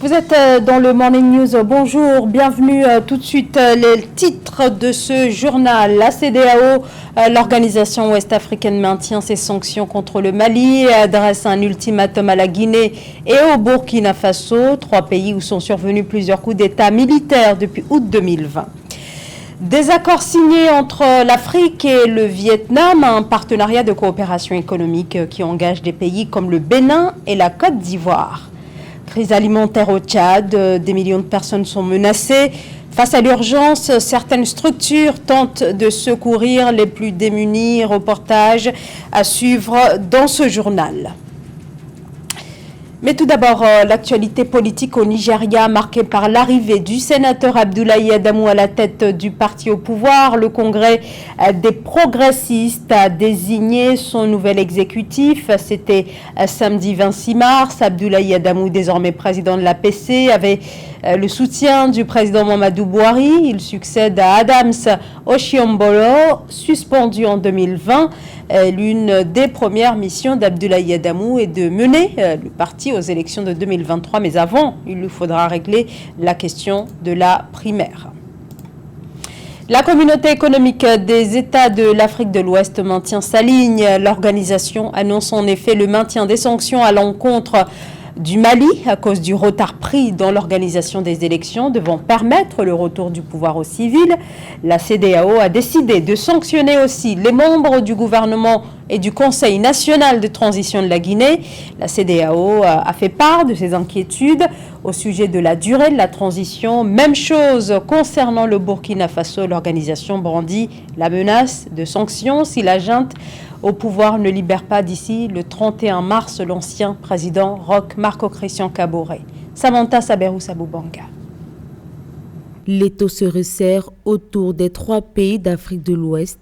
Vous êtes dans le Morning News. Bonjour, bienvenue. Tout de suite, les titres de ce journal. La CEDEAO, l'organisation ouest-africaine, maintient ses sanctions contre le Mali et adresse un ultimatum à la Guinée et au Burkina Faso, trois pays où sont survenus plusieurs coups d'État militaires depuis août 2020. Des accords signés entre l'Afrique et le Vietnam, un partenariat de coopération économique qui engage des pays comme le Bénin et la Côte d'Ivoire. Crise alimentaire au Tchad, des millions de personnes sont menacées. Face à l'urgence, certaines structures tentent de secourir les plus démunis. Reportage à suivre dans ce journal. Mais tout d'abord, l'actualité politique au Nigeria marquée par l'arrivée du sénateur Abdoulaye Adamou à la tête du parti au pouvoir. Le Congrès des progressistes a désigné son nouvel exécutif. C'était samedi 26 mars. Abdoulaye Adamou, désormais président de l'APC, avait le soutien du président Mamadou Bouhari. Il succède à Adams Oshiomholo, suspendu en 2020. L'une des premières missions d'Abdoulaye Adamou est de mener le parti aux élections de 2023. Mais avant, il lui faudra régler la question de la primaire. La communauté économique des États de l'Afrique de l'Ouest maintient sa ligne. L'organisation annonce en effet le maintien des sanctions à l'encontre du Mali à cause du retard pris dans l'organisation des élections devant permettre le retour du pouvoir aux civils. La CEDEAO a décidé de sanctionner aussi les membres du gouvernement et du Conseil national de transition de la Guinée. La CEDEAO a fait part de ses inquiétudes au sujet de la durée de la transition. Même chose concernant le Burkina Faso. L'organisation brandit la menace de sanctions si la junte au pouvoir ne libère pas d'ici le 31 mars l'ancien président Roch Marc Christian Kaboré. Samantha Saberou Saboubanga. L'étau se resserre autour des trois pays d'Afrique de l'Ouest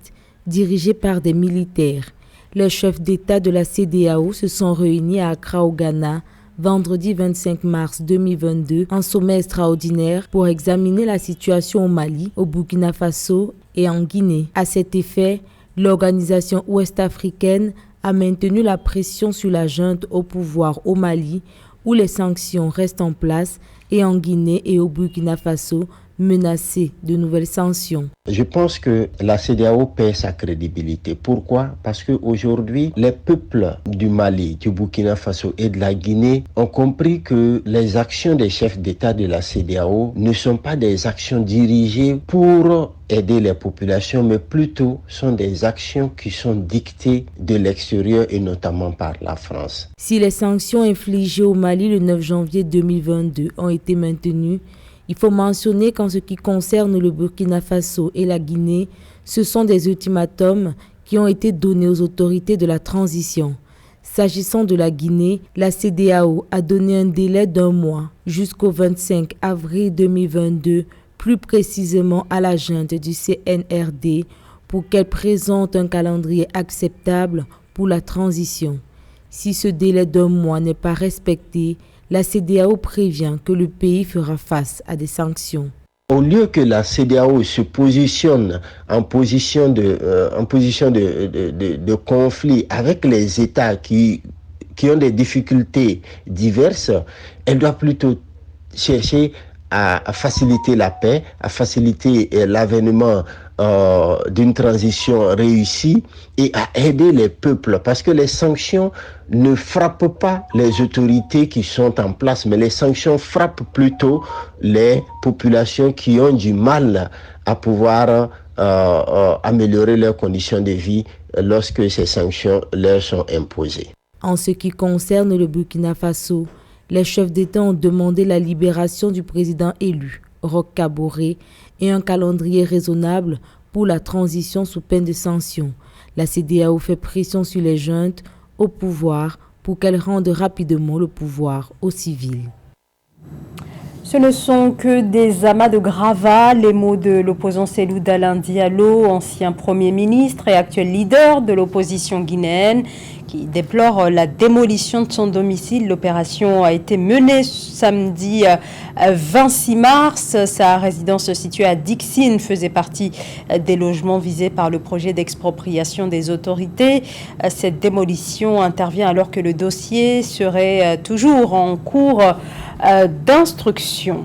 dirigés par des militaires. Les chefs d'État de la CEDEAO se sont réunis à Accra au Ghana vendredi 25 mars 2022 en sommet extraordinaire pour examiner la situation au Mali, au Burkina Faso et en Guinée. À cet effet, l'organisation ouest-africaine a maintenu la pression sur la junte au pouvoir au Mali, où les sanctions restent en place, et en Guinée et au Burkina Faso, menacées de nouvelles sanctions. Je pense que la CEDEAO perd sa crédibilité. Pourquoi? Parce qu'aujourd'hui, les peuples du Mali, du Burkina Faso et de la Guinée ont compris que les actions des chefs d'État de la CEDEAO ne sont pas des actions dirigées pour aider les populations, mais plutôt sont des actions qui sont dictées de l'extérieur et notamment par la France. Si les sanctions infligées au Mali le 9 janvier 2022 ont été maintenues, il faut mentionner qu'en ce qui concerne le Burkina Faso et la Guinée, ce sont des ultimatums qui ont été donnés aux autorités de la transition. S'agissant de la Guinée, la CEDEAO a donné un délai d'1 mois jusqu'au 25 avril 2022, plus précisément à la junte du CNRD, pour qu'elle présente un calendrier acceptable pour la transition. Si ce délai d'1 mois n'est pas respecté, la CEDEAO prévient que le pays fera face à des sanctions. Au lieu que la CEDEAO se positionne en position de conflit avec les États qui ont des difficultés diverses, elle doit plutôt chercher à faciliter la paix, à faciliter l'avènement d'une transition réussie et à aider les peuples, parce que les sanctions ne frappent pas les autorités qui sont en place, mais les sanctions frappent plutôt les populations qui ont du mal à pouvoir améliorer leurs conditions de vie lorsque ces sanctions leur sont imposées. En ce qui concerne le Burkina Faso, les chefs d'État ont demandé la libération du président élu, Roch Kaboré, et un calendrier raisonnable pour la transition sous peine de sanctions. La CEDEAO fait pression sur les juntes au pouvoir pour qu'elles rendent rapidement le pouvoir aux civils. Ce ne sont que des amas de gravats, les mots de l'opposant Cellou Dalein Diallo, ancien Premier ministre et actuel leader de l'opposition guinéenne, qui déplore la démolition de son domicile. L'opération a été menée samedi 26 mars. Sa résidence située à Dixine faisait partie des logements visés par le projet d'expropriation des autorités. Cette démolition intervient alors que le dossier serait toujours en cours d'instruction.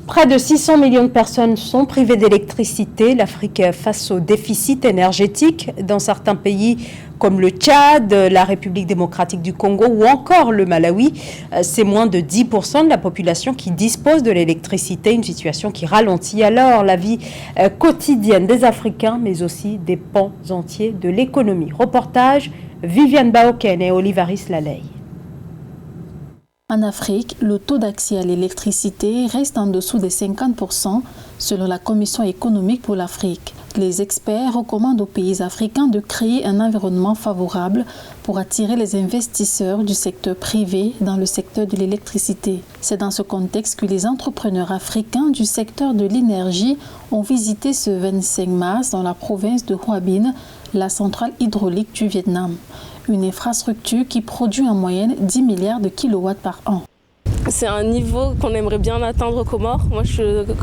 Près de 600 millions de personnes sont privées d'électricité. L'Afrique face au déficit énergétique dans certains pays comme le Tchad, la République démocratique du Congo ou encore le Malawi. C'est moins de 10% de la population qui dispose de l'électricité, une situation qui ralentit alors la vie quotidienne des Africains, mais aussi des pans entiers de l'économie. Reportage Viviane Baoken et Olivaris Laley. En Afrique, le taux d'accès à l'électricité reste en dessous des 50% selon la Commission économique pour l'Afrique. Les experts recommandent aux pays africains de créer un environnement favorable pour attirer les investisseurs du secteur privé dans le secteur de l'électricité. C'est dans ce contexte que les entrepreneurs africains du secteur de l'énergie ont visité ce 25 mars dans la province de Hoa Binh, la centrale hydraulique du Vietnam. Une infrastructure qui produit en moyenne 10 milliards de kilowatts par an. C'est un niveau qu'on aimerait bien atteindre aux Comores. Moi,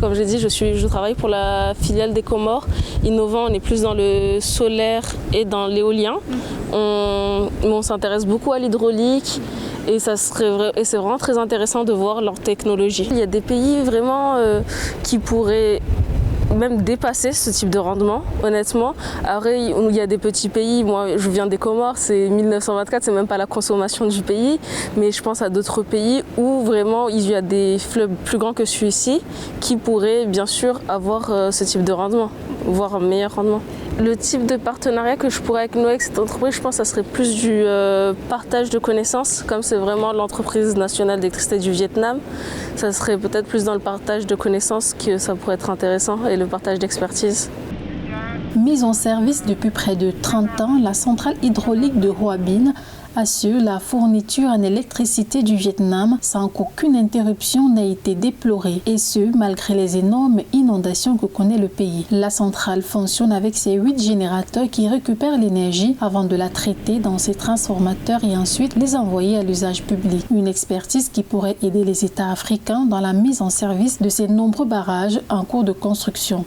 comme j'ai dit, je travaille pour la filiale des Comores. Innovant, on est plus dans le solaire et dans l'éolien. On s'intéresse beaucoup à l'hydraulique et c'est vraiment très intéressant de voir leur technologie. Il y a des pays vraiment qui pourraient même dépasser ce type de rendement, honnêtement. Après, il y a des petits pays, moi je viens des Comores, c'est 1924, c'est même pas la consommation du pays, mais je pense à d'autres pays où vraiment il y a des fleuves plus grands que celui-ci qui pourraient bien sûr avoir ce type de rendement, voire un meilleur rendement. Le type de partenariat que je pourrais avec nous, avec cette entreprise, je pense que ça serait plus du partage de connaissances, comme c'est vraiment l'entreprise nationale d'électricité du Vietnam. Ça serait peut-être plus dans le partage de connaissances que ça pourrait être intéressant et le partage d'expertise. Mise en service depuis près de 30 ans, la centrale hydraulique de Hoa Binh assure la fourniture en électricité du Vietnam sans qu'aucune interruption n'ait été déplorée, et ce, malgré les énormes inondations que connaît le pays. La centrale fonctionne avec ses 8 générateurs qui récupèrent l'énergie avant de la traiter dans ses transformateurs et ensuite les envoyer à l'usage public. Une expertise qui pourrait aider les États africains dans la mise en service de ces nombreux barrages en cours de construction.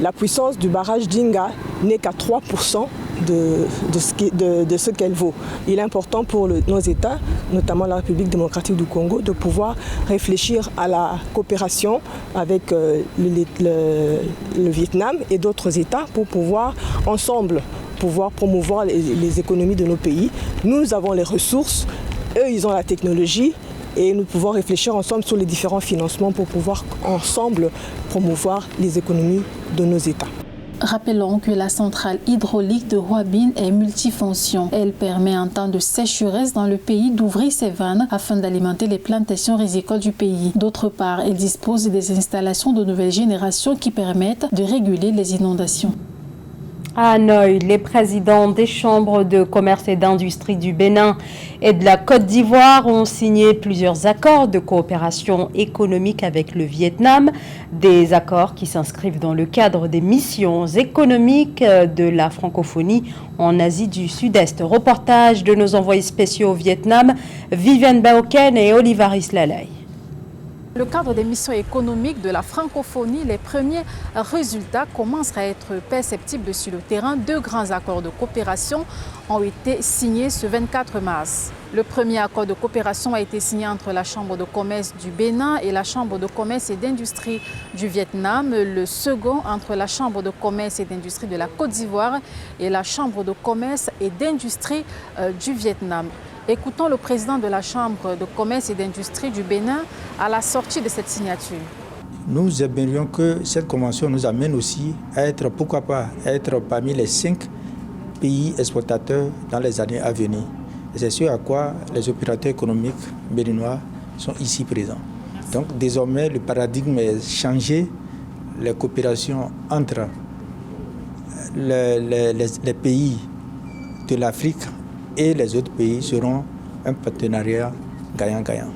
La puissance du barrage d'Inga n'est qu'à 3% de ce qu'elle vaut. Il est important pour nos États, notamment la République démocratique du Congo, de pouvoir réfléchir à la coopération avec le Vietnam et d'autres États pour pouvoir ensemble promouvoir les économies de nos pays. Nous avons les ressources, eux ils ont la technologie. Et nous pouvons réfléchir ensemble sur les différents financements pour pouvoir ensemble promouvoir les économies de nos États. Rappelons que la centrale hydraulique de Hoa Binh est multifonction. Elle permet en temps de sécheresse dans le pays d'ouvrir ses vannes afin d'alimenter les plantations rizicoles du pays. D'autre part, elle dispose des installations de nouvelle génération qui permettent de réguler les inondations. À Hanoï, les présidents des chambres de commerce et d'industrie du Bénin et de la Côte d'Ivoire ont signé plusieurs accords de coopération économique avec le Vietnam, des accords qui s'inscrivent dans le cadre des missions économiques de la francophonie en Asie du Sud-Est. Reportage de nos envoyés spéciaux au Vietnam, Viviane Baoken et Olivaris Laley. Le cadre des missions économiques de la francophonie, les premiers résultats commencent à être perceptibles sur le terrain. 2 grands accords de coopération ont été signés ce 24 mars. Le premier accord de coopération a été signé entre la Chambre de commerce du Bénin et la Chambre de commerce et d'industrie du Vietnam. Le second entre la Chambre de commerce et d'industrie de la Côte d'Ivoire et la Chambre de commerce et d'industrie du Vietnam. Écoutons le président de la Chambre de commerce et d'industrie du Bénin à la sortie de cette signature. Nous aimerions que cette convention nous amène aussi à être, pourquoi pas, être parmi les 5 pays exportateurs dans les années à venir. Et c'est ce à quoi les opérateurs économiques béninois sont ici présents. Donc désormais, le paradigme est changé. Les coopérations entre les pays de l'Afrique et les autres pays seront un partenariat gagnant-gagnant.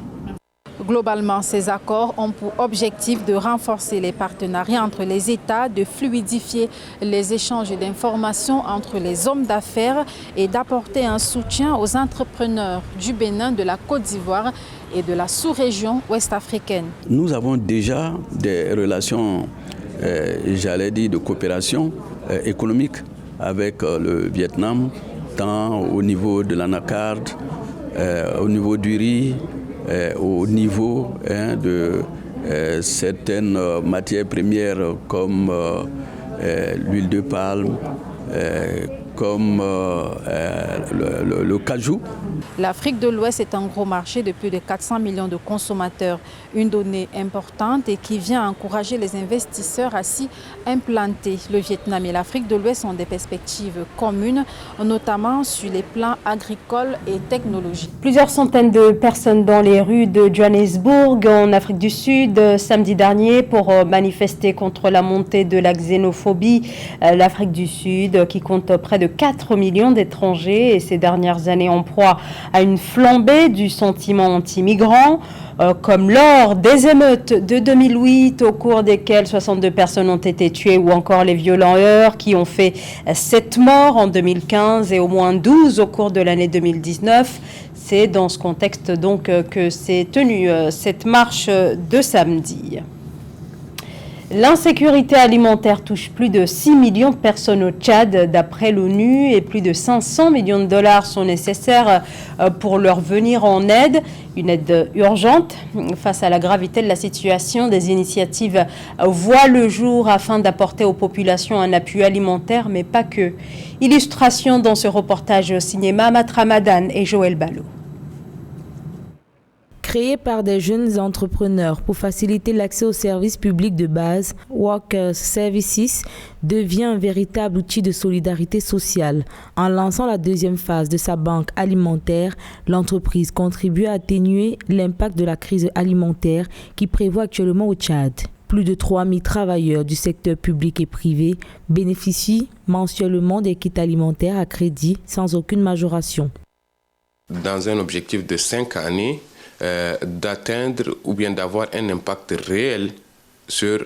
Globalement, ces accords ont pour objectif de renforcer les partenariats entre les États, de fluidifier les échanges d'informations entre les hommes d'affaires et d'apporter un soutien aux entrepreneurs du Bénin, de la Côte d'Ivoire et de la sous-région ouest-africaine. Nous avons déjà des relations, j'allais dire, de coopération économique avec le Vietnam, tant au niveau de l'anacarde, au niveau du riz, au niveau de certaines matières premières comme l'huile de palme, comme le cajou. L'Afrique de l'Ouest est un gros marché de plus de 400 millions de consommateurs. Une donnée importante et qui vient encourager les investisseurs à s'y implanter. Le Vietnam et l'Afrique de l'Ouest ont des perspectives communes, notamment sur les plans agricoles et technologiques. Plusieurs centaines de personnes dans les rues de Johannesburg, en Afrique du Sud, samedi dernier, pour manifester contre la montée de la xénophobie. L'Afrique du Sud, qui compte près de 4 millions d'étrangers et ces dernières années en proie à une flambée du sentiment anti-migrant, comme lors des émeutes de 2008 au cours desquelles 62 personnes ont été tuées, ou encore les violents heurts qui ont fait 7 morts en 2015 et au moins 12 au cours de l'année 2019. C'est dans ce contexte donc que s'est tenue cette marche de samedi. L'insécurité alimentaire touche plus de 6 millions de personnes au Tchad d'après l'ONU et plus de 500 millions de dollars sont nécessaires pour leur venir en aide. Une aide urgente face à la gravité de la situation. Des initiatives voient le jour afin d'apporter aux populations un appui alimentaire, mais pas que. Illustration dans ce reportage signé Mahamat Ramadan et Joël Ballot. Créé par des jeunes entrepreneurs pour faciliter l'accès aux services publics de base, Workers Services devient un véritable outil de solidarité sociale. En lançant la deuxième phase de sa banque alimentaire, l'entreprise contribue à atténuer l'impact de la crise alimentaire qui prévaut actuellement au Tchad. Plus de 3000 travailleurs du secteur public et privé bénéficient mensuellement des kits alimentaires à crédit sans aucune majoration. Dans un objectif de 5 années, d'atteindre ou bien d'avoir un impact réel sur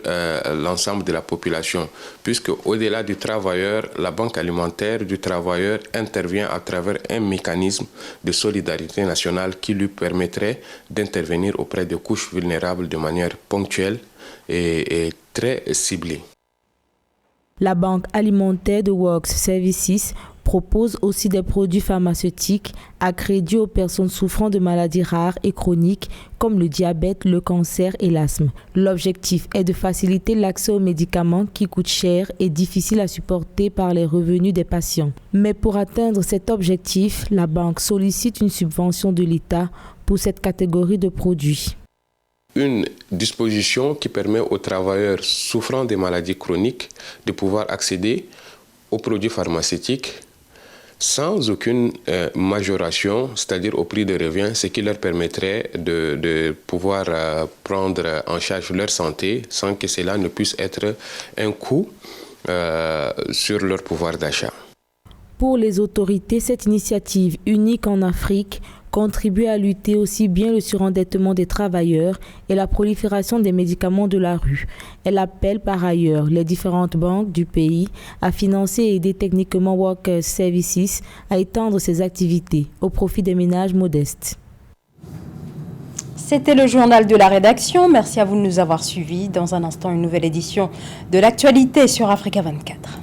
l'ensemble de la population, puisque au-delà du travailleur, la banque alimentaire du travailleur intervient à travers un mécanisme de solidarité nationale qui lui permettrait d'intervenir auprès des couches vulnérables de manière ponctuelle et très ciblée. La banque alimentaire de Works Services propose aussi des produits pharmaceutiques à crédit aux personnes souffrant de maladies rares et chroniques comme le diabète, le cancer et l'asthme. L'objectif est de faciliter l'accès aux médicaments qui coûtent cher et difficiles à supporter par les revenus des patients. Mais pour atteindre cet objectif, la banque sollicite une subvention de l'État pour cette catégorie de produits. Une disposition qui permet aux travailleurs souffrant des maladies chroniques de pouvoir accéder aux produits pharmaceutiques sans aucune majoration, c'est-à-dire au prix de revient, ce qui leur permettrait de pouvoir prendre en charge leur santé sans que cela ne puisse être un coût sur leur pouvoir d'achat. Pour les autorités, cette initiative unique en Afrique contribue à lutter aussi bien le surendettement des travailleurs et la prolifération des médicaments de la rue. Elle appelle par ailleurs les différentes banques du pays à financer et aider techniquement Workers Services à étendre ses activités au profit des ménages modestes. C'était le journal de la rédaction. Merci à vous de nous avoir suivis. Dans un instant, une nouvelle édition de l'actualité sur Africa 24.